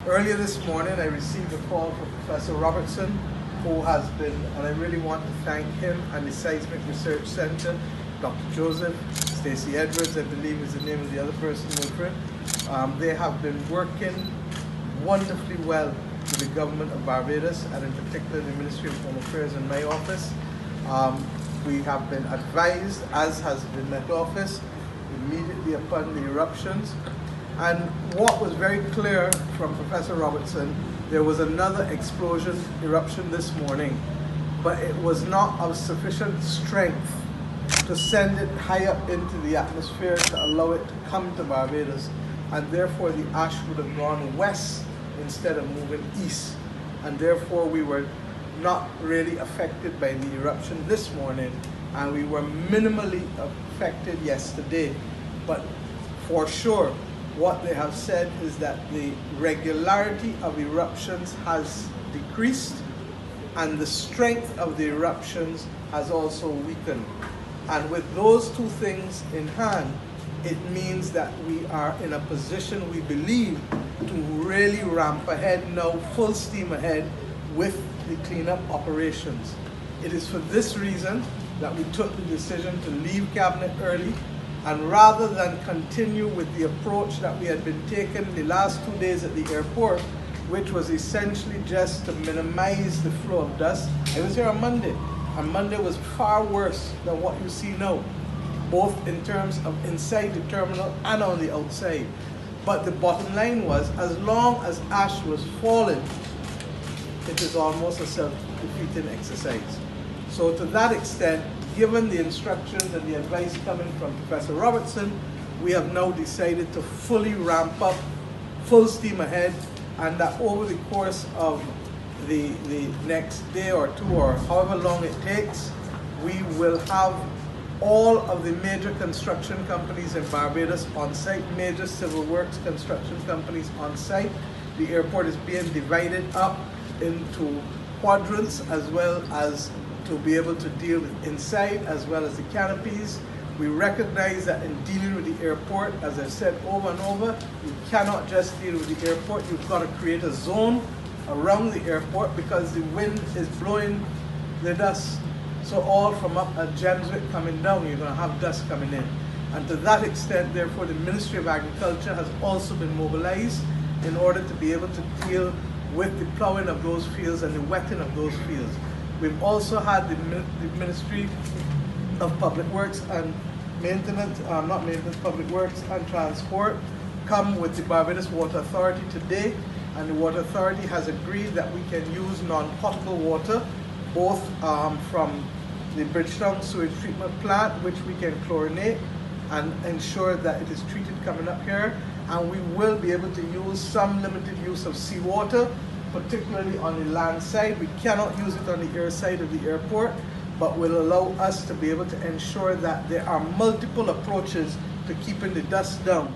Earlier this morning, I received a call from Professor Robertson, who has been, and I really want to thank him and the Seismic Research Center, Dr. Joseph, Stacey Edwards, I believe is the name of the other person, Wilfred. They have been working wonderfully well with the government of Barbados, and in particular the Ministry of Home Affairs and my office. We have been advised, as has been Met Office, immediately upon the eruptions. And what was very clear from Professor Robertson, there was another explosion eruption this morning, but it was not of sufficient strength to send it high up into the atmosphere to allow it to come to Barbados, and therefore the ash would have gone west instead of moving east, and therefore we were not really affected by the eruption this morning, and we were minimally affected yesterday. But for sure, what they have said is that the regularity of eruptions has decreased and the strength of the eruptions has also weakened. And with those two things in hand, it means that we are in a position, we believe, to really ramp ahead now, full steam ahead with the cleanup operations. It is for this reason that we took the decision to leave Cabinet early, and rather than continue with the approach that we had been taking the last 2 days at the airport, which was essentially just to minimize the flow of dust. I was here on Monday, and Monday was far worse than what you see now, both in terms of inside the terminal and on the outside. But the bottom line was, as long as ash was falling, it is almost a self-defeating exercise. So to that extent, given the instructions and the advice coming from Professor Robertson, we have now decided to fully ramp up, full steam ahead, and that over the course of the next day or two, or however long it takes, we will have all of the major construction companies in Barbados on site, major civil works construction companies on site. The airport is being divided up into quadrants, as well as to be able to deal with inside as well as the canopies. We recognize that in dealing with the airport, as I've said over and over, you cannot just deal with the airport. You've got to create a zone around the airport because the wind is blowing the dust. So all from up at Gemswick coming down, you're going to have dust coming in. And to that extent, therefore, the Ministry of Agriculture has also been mobilized in order to be able to deal with the plowing of those fields and the wetting of those fields. We've also had the Ministry of Public Works and Maintenance, Public Works and Transport come with the Barbados Water Authority today, and the Water Authority has agreed that we can use non-potable water, both from the Bridgetown sewage treatment plant, which we can chlorinate and ensure that it is treated coming up here, and we will be able to use some limited use of seawater, particularly on the land side. We cannot use it on the air side of the airport, but will allow us to be able to ensure that there are multiple approaches to keeping the dust down.